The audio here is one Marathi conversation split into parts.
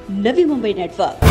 नवी मुंबई नेटवर्क।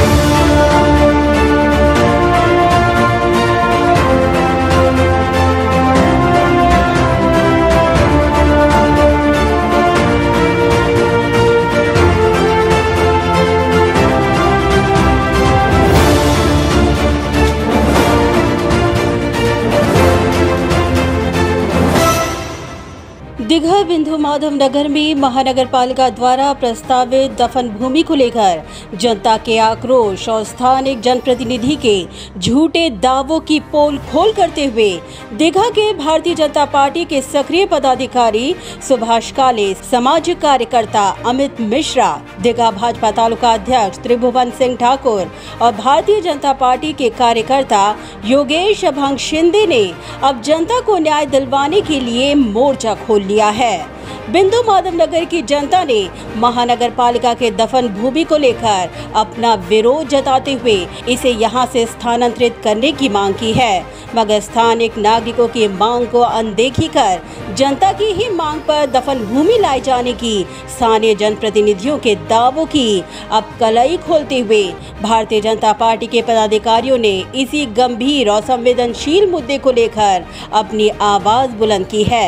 दीघा बिंदु माधव नगर में महानगर पालिका द्वारा प्रस्तावित दफन भूमि को लेकर जनता के आक्रोश और स्थानिक जनप्रतिनिधि के झूठे दावों की पोल खोल करते हुए दीघा के भारतीय जनता पार्टी के सक्रिय पदाधिकारी सुभाष काले, सामाजिक कार्यकर्ता अमित मिश्रा, दीघा भाजपा तालुका अध्यक्ष त्रिभुवन सिंह ठाकुर और भारतीय जनता पार्टी के कार्यकर्ता योगेश अभंग शिंदे ने अब जनता को न्याय दिलवाने के लिए मोर्चा खोल लिया है। बिंदु माधव नगर की जनता ने महानगर पालिका के दफन भूमि को लेकर अपना विरोध जताते हुए इसे यहां से स्थानांतरित करने की मांग की है, मगर स्थानिक नागरिकों की मांग को अनदेखी कर जनता की ही मांग पर दफन भूमि लाए जाने की स्थानीय जनप्रतिनिधियों के दावों की अब कलई खोलते हुए भारतीय जनता पार्टी के पदाधिकारियों ने इसी गंभीर और संवेदनशील मुद्दे को लेकर अपनी आवाज बुलंद की है।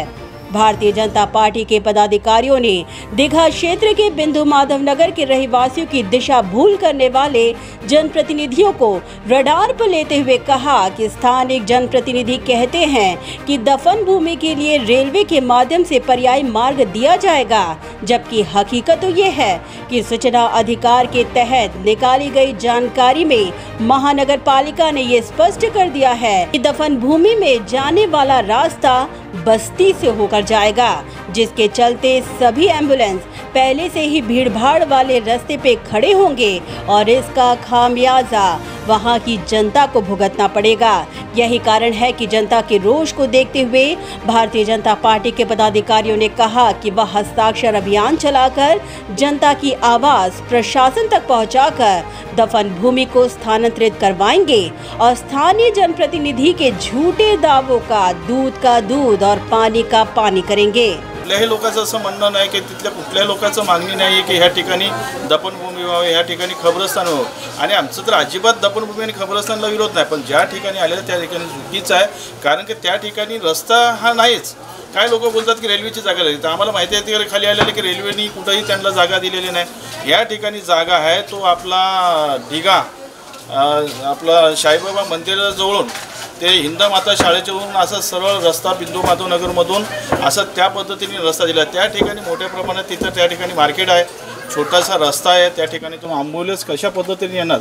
भारतीय जनता पार्टी के पदाधिकारियों ने दीघा क्षेत्र के बिंदु माधव नगर के रहवासियों की दिशा भूल करने वाले जनप्रतिनिधियों को रडार पर लेते हुए कहा कि स्थानिक जनप्रतिनिधि कहते हैं कि दफन भूमि के लिए रेलवे के माध्यम से पर्यायी मार्ग दिया जाएगा, जबकि हकीकत तो ये है कि सूचना अधिकार के तहत निकाली गई जानकारी में महानगर पालिका ने ये स्पष्ट कर दिया है कि दफन भूमि में जाने वाला रास्ता बस्ती से होकर जाएगा, जिसके चलते सभी एम्बुलेंस पहले से ही भीड़भाड़ वाले रास्ते पे खड़े होंगे और इसका खामियाजा वहां की जनता को भुगतना पड़ेगा। यही कारण है कि जनता के रोष को देखते हुए भारतीय जनता पार्टी के पदाधिकारियों ने कहा कि वह हस्ताक्षर अभियान चलाकर जनता की आवाज प्रशासन तक पहुंचाकर दफन भूमि को स्थानांतरित करवाएंगे और स्थानीय जनप्रतिनिधि के झूठे दावों का दूध और पानी का पानी करेंगे। कुठल्याही लोकांचं असं म्हणणं नाही की तिथल्या कुठल्याही लोकांचं मागणी नाही आहे की ह्या ठिकाणी दफनभूमी व्हावी, ह्या ठिकाणी खबरस्थान व्हावं। आणि आमचं तर अजिबात दफनभूमी आणि खबरस्थानला विरोध नाही, पण ज्या ठिकाणी आलेलं त्या ठिकाणी चुकीचं आहे, कारण की त्या ठिकाणी रस्ता हा नाहीच। काय लोक बोलतात की रेल्वेची जागा दिली, तर आम्हाला माहिती आहे की खाली आलेलं की रेल्वेनी कुठेही त्यांना जागा दिलेली नाही। या ठिकाणी जागा आहे तो आपला दीघा आपला साईबाबा मंदिराजवळून ते हिंदमाता शाळेच्यावरून असा सरळ रस्ता बिंदू माधव नगरमधून असं त्या पद्धतीने रस्ता दिला। त्या ठिकाणी मोठ्या प्रमाणात तिथं त्या ठिकाणी मार्केट आहे, छोटासा रस्ता आहे, त्या ठिकाणी तुम्ही ॲम्ब्युलन्स कशा पद्धतीने येणार,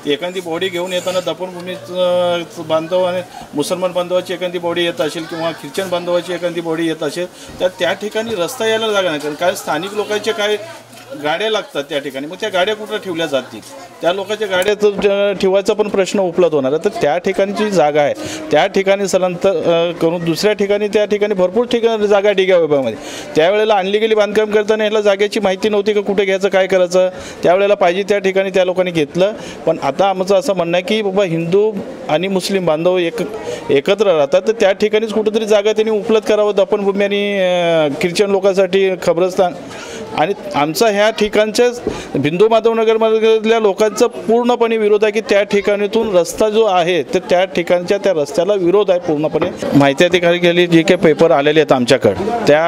ती एखादी बॉडी घेऊन येताना दफनभूमीचं बांधव आणि मुसलमान बांधवाची एखादी बॉडी येत असेल किंवा ख्रिश्चन बांधवाची एखादी बॉडी येत असेल तर त्या ठिकाणी रस्ता यायला जागा नाही, कारण स्थानिक लोकांचे काय गाड्या लागतात त्या ठिकाणी, मग त्या गाड्या कुठं ठेवल्या जातील, त्या लोकांच्या गाड्या ठेवायचा पण प्रश्न उपलब्ध होणार आहे। तर त्या ठिकाणची जागा आहे त्या ठिकाणी स्थलांतर करून दुसऱ्या ठिकाणी त्या ठिकाणी भरपूर ठिकाणी जागा डिगा विभागामध्ये त्यावेळेला आणली गेली बांधकाम करताना याला जागेची माहिती नव्हती का कुठे घ्यायचं काय करायचं, त्यावेळेला पाहिजे त्या ठिकाणी त्या लोकांनी घेतलं। पण आता आमचं असं म्हणणं आहे की बाबा हिंदू आणि मुस्लिम बांधव एकत्र राहतात, तर त्या ठिकाणीच कुठेतरी जागा त्यांनी उपलब्ध करावं दफनभूमी आणि ख्रिश्चन लोकांसाठी खबरस्थान। आणि आमचा ह्या ठिकाणच्याच बिंदू माधव नगरमधल्या लोकांचा पूर्णपणे विरोध आहे की त्या ठिकाणीतून रस्ता जो आहे तर त्या ठिकाणच्या त्या रस्त्याला विरोध आहे पूर्णपणे। माहिती अधिकारी गेली जे काही पेपर आलेले आहेत आमच्याकडे त्या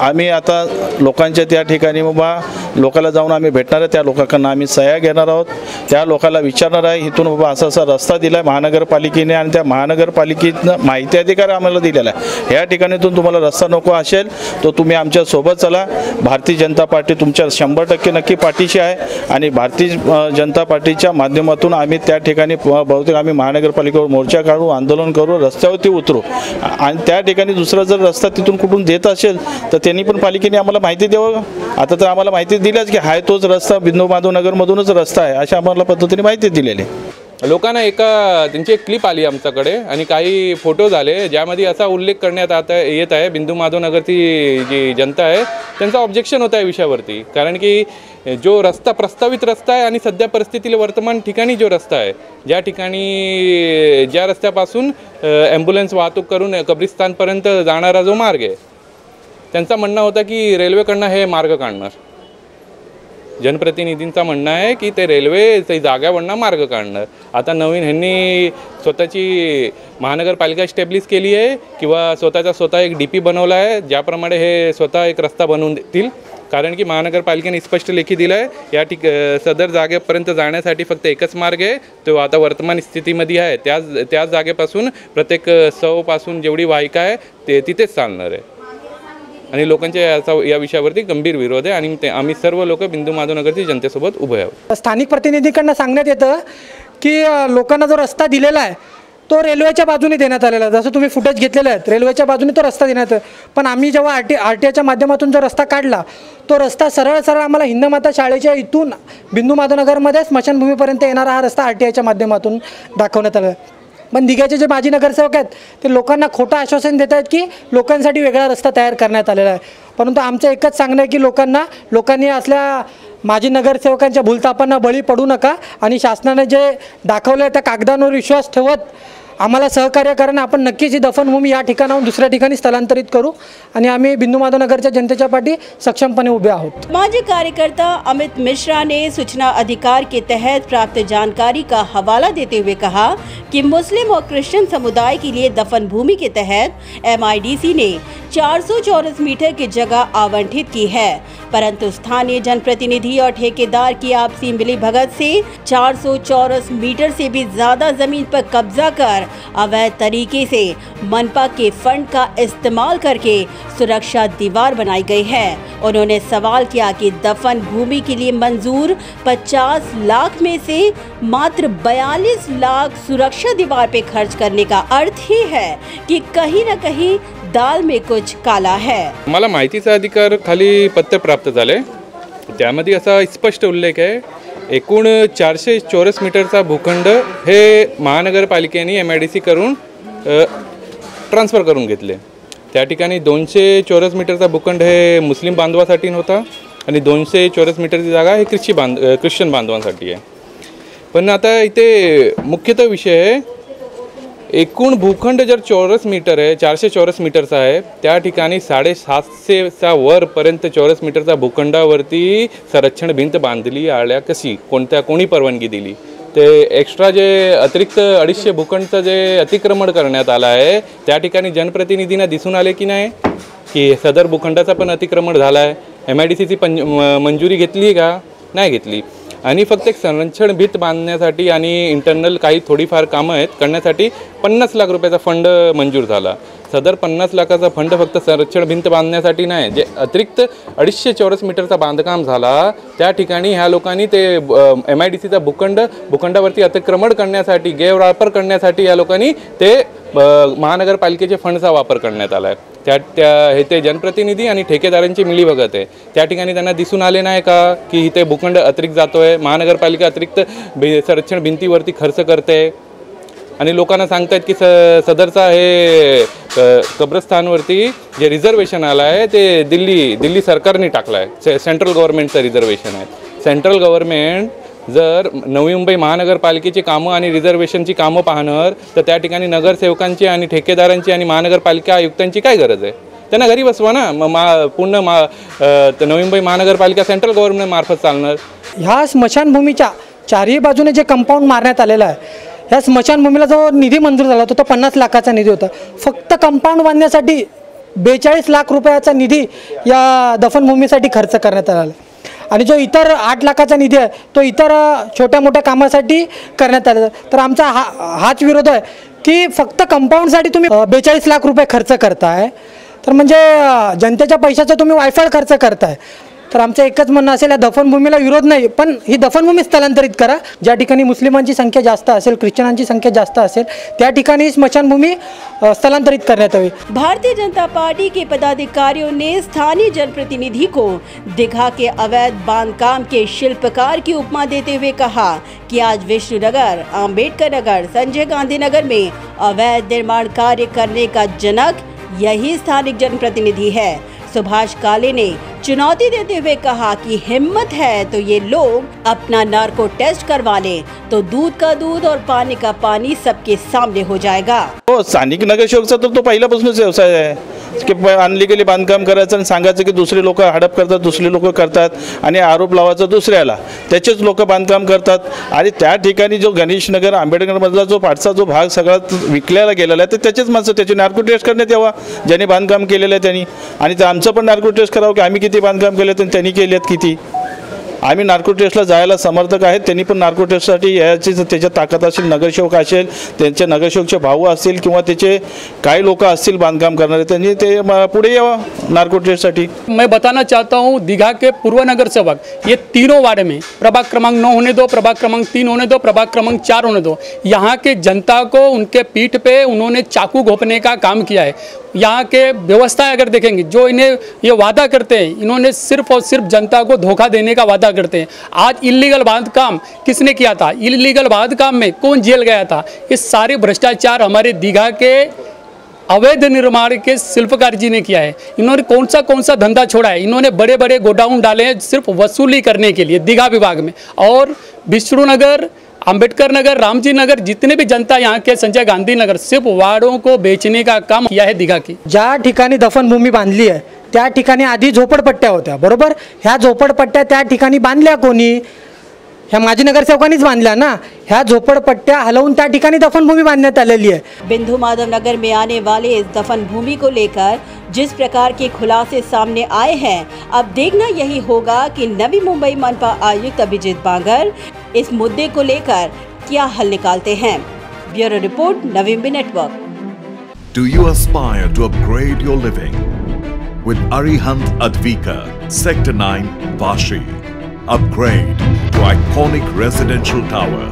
आम्ही आता लोकांच्या त्या ठिकाणी बाबा लोकांना जाऊन आम्ही भेटणार आहे, त्या लोकांना आम्ही सह्या घेणार आहोत, त्या लोकांना विचारणार आहे इथून बाबा असा असा रस्ता दिला आहे महानगरपालिकेने आणि त्या महानगरपालिकेनं माहिती अधिकार आम्हाला दिलेला आहे, ह्या ठिकाणीतून तुम्हाला रस्ता नको असेल तर तुम्ही आमच्या सोबत चला। भारतीय जनता पार्टी तुमच्या 100% नक्की पाठीशी आहे आणि भारतीय जनता पार्टीच्या माध्यमातून आम्ही त्या ठिकाणी बहुतेक आम्ही महानगरपालिकेवर मोर्चा काढू, आंदोलन करू, रस्त्यावरती उतरू आणि त्या ठिकाणी दुसरा जर रस्ता तिथून कुठून देत असेल तर त्यांनी पण पालिकेने आम्हाला माहिती द्यावं। आता तर आम्हाला माहिती दिलीच की हाय तोच रस्ता बिंदू माधव नगरमधूनच रस्ता आहे अशा आम्हाला पद्धतीने माहिती दिलेली आहे। लोकांना त्यांची एक क्लिप आली आमच्याकडे आणि काही फोटो झाले ज्यामध्ये असा उल्लेख करण्यात येत आहे बिंदू माधव नगरची जी जनता आहे त्यांचा ऑब्जेक्शन होता आहे विषयावरती, कारण की जो रस्ता प्रस्तावित रस्ता आहे आणि सध्या परिस्थितीला वर्तमान ठिकाणी जो रस्ता आहे ज्या रस्त्यापासून ॲम्ब्युलन्स वाहतूक करून कब्रिस्तानपर्यंत जाणारा जो मार्ग आहे त्यांचा म्हणणं होता की रेल्वेकडनं हे मार्ग काढणार। जनप्रतिनिधींचा म्हणणं आहे की ते रेल्वे ते जाग्यावरनं मार्ग काढणार. आता नवीन ह्यांनी स्वतःची महानगरपालिका स्टॅब्लिश केली आहे किंवा स्वतः एक DP बनवला आहे, ज्याप्रमाणे हे स्वतः एक रस्ता बनवून देतील. कारण की महानगरपालिकेने स्पष्ट लेखी दिलं आहे या सदर जागेपर्यंत जाण्यासाठी फक्त एकच मार्ग आहे, तो आता वर्तमान स्थितीमध्ये आहे. त्याच जागेपासून प्रत्येक सौपासून जेवढी वाहिका आहे ते तिथेच चालणार आहे. आणि लोकांच्या या विषयावरती गंभीर विरोध आहे आणि आम्ही सर्व लोक बिंदू माधव नगरची जनतेसोबत उभे आहोत. स्थानिक प्रतिनिधींकडून सांगण्यात येतं की लोकांना जो रस्ता दिलेला आहे तो रेल्वेच्या बाजूने देण्यात आलेला आहे. जसं तुम्ही फुटेज घेतलेले आहेत, रेल्वेच्या बाजूने तो रस्ता देण्यात आहे. पण आम्ही जेव्हा RTIच्या माध्यमातून जो रस्ता काढला तो रस्ता सरळ आम्हाला हिंदमाता शाळेच्या इथून बिंदू माधव नगरमध्ये स्मशानभूमीपर्यंत येणारा हा रस्ता RTIच्या माध्यमातून दाखवण्यात आला आहे. पण दिघ्याचे जे माजी नगरसेवक आहेत ते लोकांना खोटं आश्वासन देत आहेत की लोकांसाठी वेगळा रस्ता तयार करण्यात आलेला आहे. परंतु आमचं एकच सांगणं आहे की लोकांनी असल्या माजी नगरसेवकांच्या भूलथापांना बळी पडू नका आणि शासनाने जे दाखवलं आहे त्या कागदांवर विश्वास ठेवत आम्हाला सहकार्य करणं. आपण नक्कीच ही दफनभूमी या ठिकाणाहून दुसऱ्या ठिकाणी स्थलांतरित करू आणि आम्ही बिंदू माधव नगरच्या जनतेच्या पाठी सक्षमपणे उभे आहोत. सामाजिक कार्यकर्ता अमित मिश्रा ने सूचना अधिकार के तहत प्राप्त जानकारी का हवाला देते हुए कहा कि मुस्लिम और क्रिश्चियन समुदाय के लिए दफन भूमि के तहत MIDC ने 400 चौरस मीटर की जगह आवंटित की है, परंतु स्थानीय जनप्रतिनिधि और ठेकेदार की आपसी मिलीभगत से 400 चौरस मीटर से भी ज्यादा जमीन पर कब्जा कर अवैध तरीके से मनपा के फंड का इस्तेमाल करके सुरक्षा दीवार बनाई गई है. उन्होंने सवाल किया कि दफन भूमि के लिए मंजूर 50 लाख में से मात्र 42 लाख सुरक्षा दीवार पे खर्च करने का अर्थ ही है कि कहीं न कहीं दाल में कुछ काला है. मला माहितीचा अधिकार खाली पत्र प्राप्त झाले, त्यामध्ये असा स्पष्ट उल्लेख आहे एकूण 400 चौरस मीटरचा भूखंड हे महानगरपालिकेने MIDC करून ट्रान्सफर करून घेतले. त्या ठिकाणी 200 चौरस मीटरचा भूखंड हे मुस्लिम बांधवासाठी होता आणि 200 चौरस मीटरची जागा हे ख्रिश्चन बांधवांसाठी आहे. पण आता इथे मुख्यतः विषय आहे एकूण भूखंड जर चौरस मीटर आहे 400 चौरस मीटरचा आहे, त्या ठिकाणी 750च्या वरपर्यंत चौरस मीटरचा भूखंडावरती संरक्षण भिंत बांधली आल्या कशी, कोणी परवानगी दिली? ते एक्स्ट्रा जे अतिरिक्त 250 भूखंडचं जे अतिक्रमण करण्यात आलं आहे त्या ठिकाणी जनप्रतिनिधींना दिसून आले की नाही की सदर भूखंडाचा पण अतिक्रमण झाला आहे? MIDCची मंजुरी घेतली का? नाही घेतली. आणि फक्त एक संरक्षण भिंत बांधण्यासाठी आणि इंटरनल काही थोडीफार कामं आहेत करण्यासाठी 50 लाख रुपयाचा फंड मंजूर झाला. सदर 50 लाखाचा फंड फक्त संरक्षण भिंत बांधण्यासाठी नाही, जे अतिरिक्त 250 चौरस मीटरचा बांधकाम झाला त्या ठिकाणी ह्या लोकांनी ते MIDCचा भूखंडावरती अतिक्रमण करण्यासाठी गैरवापर करण्यासाठी या लोकांनी ते महानगरपालिकेचे फंडचा वापर करण्यात आला आहे. हे ते जनप्रतिनिधी आणि ठेकेदारांची मिलीभगत आहे. त्या ठिकाणी त्यांना दिसून आले नाही का की इथे भूखंड अतिरिक्त जातोय, महानगरपालिका अतिरिक्त संरक्षण भिंतीवरती खर्च करते आणि लोकांना सांगतायत की सदरचा हे कब्रस्थानवरती जे रिझर्वेशन आलं आहे ते दिल्ली सरकारने टाकलं आहे. सेंट्रल गव्हर्नमेंटचं रिझर्वेशन आहे. सेंट्रल गव्हर्नमेंट जर नवी मुंबई महानगरपालिकेची कामं आणि रिझर्वेशनची कामं पाहणार तर त्या ठिकाणी नगरसेवकांची आणि ठेकेदारांची आणि महानगरपालिका आयुक्तांची काय गरज आहे? त्यांना घरी बसवा ना. नवी मुंबई महानगरपालिका सेंट्रल गव्हर्नमेंट मार्फत चालणार. ह्या स्मशानभूमीच्या चारही बाजूने जे कंपाऊंड मारण्यात आलेलं आहे, ह्या स्मशानभूमीला जो निधी मंजूर झाला होता तो 50 लाखाचा निधी होता. फक्त कंपाऊंड बांधण्यासाठी 42 लाख रुपयाचा निधी या दफनभूमीसाठी खर्च करण्यात आला आहे आणि जो इतर 8 लाखाचा निधी आहे तो इतर छोट्या मोठ्या कामासाठी करण्यात आला. तर आमचा हाच विरोध आहे की फक्त कंपाऊंडसाठी तुम्ही 42 लाख रुपये खर्च करताय, तर म्हणजे जनतेच्या पैशाचा तुम्ही वायफळ खर्च करताय. तर आमचं एकच म्हणणं असेल, या दफनभूमीला विरोध नाही, पण ही दफनभूमी स्थलांतरित करा. ज्या ठिकाणी मुस्लिमांची संख्या जास्त असेल, ख्रिश्चनांची संख्या जास्त असेल त्या ठिकाणी स्मशानभूमी स्थलांतरित करण्यात यावी. भारतीय जनता पार्टी के पदाधिकारियों ने स्थानीय जनप्रतिनिधि को दीघा के अवैध बांधकाम के शिल्पकार की उपमा देते हुए कहा कि आज विष्णुनगर, अंबेडकर नगर, संजय गांधी नगर में अवैध निर्माण कार्य करने का जनक यही स्थानिक जनप्रतिनिधि है. सुभाष काले ने चुनौती देते हुए कहा कि हिम्मत है तो ये लोग अपना नार्को टेस्ट करवा ले तो दूध का दूध और पानी का पानी सबके सामने हो जाएगा. हो, स्थानिक नगरसेवकचा तर तो पहिल्यापासूनच व्यवसाय आहे. की अनलिगली बांधकाम करायचं आणि सांगायचं की दुसरे लोक हडप करतात, दुसरे लोक करतात आणि आरोप लावायचा दुसऱ्याला, त्याचेच लोक बांधकाम करतात. आणि त्या ठिकाणी जो गणेशनगर आंबेडकरमधला जो पाठचा जो भाग सगळा विकल्याला गेलेला आहे, तर त्याचेच माणसं त्याची नार्को टेस्ट करण्यात यावा ज्यांनी बांधकाम केलेलं आहे त्यांनी. आणि ते आमचं पण नार्को टेस्ट करावं की आम्ही किती बांधकाम केलं आणि त्यांनी केलेत किती. आम्ही नार्को टेस्टला जायला समर्थक आहेत. त्यांनी पण नार्को टेस्टसाठी याची त्याच्यात ताकद असेल, नगरसेवक असेल, त्यांचे नगरसेवकचे भाऊ असतील किंवा त्याचे काही लोक असतील बांधकाम करणारे, त्यांनी ते पुढे यावं नार्को टेस्टसाठी. मैं बताना चाहता हूँ दीघा के पूर्व नगर सेवक ये तीनों वार्ड में प्रभाग क्रमांक 9 होने दो, प्रभाग क्रमांक 3 होने दो, प्रभाग क्रमांक 4 होने दो, यहाँ के जनता को उनके पीठ पे उन्होंने चाकू घोंपने का काम किया है. यहाँ के व्यवस्था अगर देखेंगे जो इन्हें ये वादा करते हैं, इन्होंने सिर्फ और सिर्फ जनता को धोखा देने का वादा करते हैं. आज इलीगल बांधकाम किसने किया था, इलीगल बांधकाम में कौन जेल गया था, ये सारे भ्रष्टाचार हमारे दीघा के अवैध निर्माण के शिल्पकार जी ने किया है. इन्होंने कौन सा धंधा छोड़ा है, इन्होंने बड़े बड़े गोडाउन डाले हैं सिर्फ वसूली करने के लिए दीघा विभाग में. और विष्णु नगर, अंबेडकर नगर, रामजी नगर, जितने भी जनता यहाँ के संजय गांधी नगर, सिर्फ वार्डों को बेचने का काम किया है दीघा की. ज्या ठिकाणी दफनभूमी बांधली आहे त्या ठिकाणी आधी झोपडपट्ट्या होत्या, बरोबर. ह्या झोपडपट्ट्या त्या ठिकाणी बांधल्या कोणी, ह्या माजी नगरसेवकांनीच बांधल्या ना. ह्या झोपडपट्ट्या हलवून त्या ठिकाणी दफनभूमी बांधण्यात आलेली आहे. बिंदु माधव नगर में आने वाले इस दफन भूमि को लेकर जिस प्रकार के खुलासे सामने आए हैं, अब देखना यही होगा कि नवी मुंबई मनपा आयुक्त अभिजीत बांगर इस मुद्दे को लेकर क्या हल निकालते हैं. Bureau report, Navi Mumbai network. Do you aspire to upgrade your living? With Arihant Advika, Sector 9, Vashi. Upgrade to iconic residential tower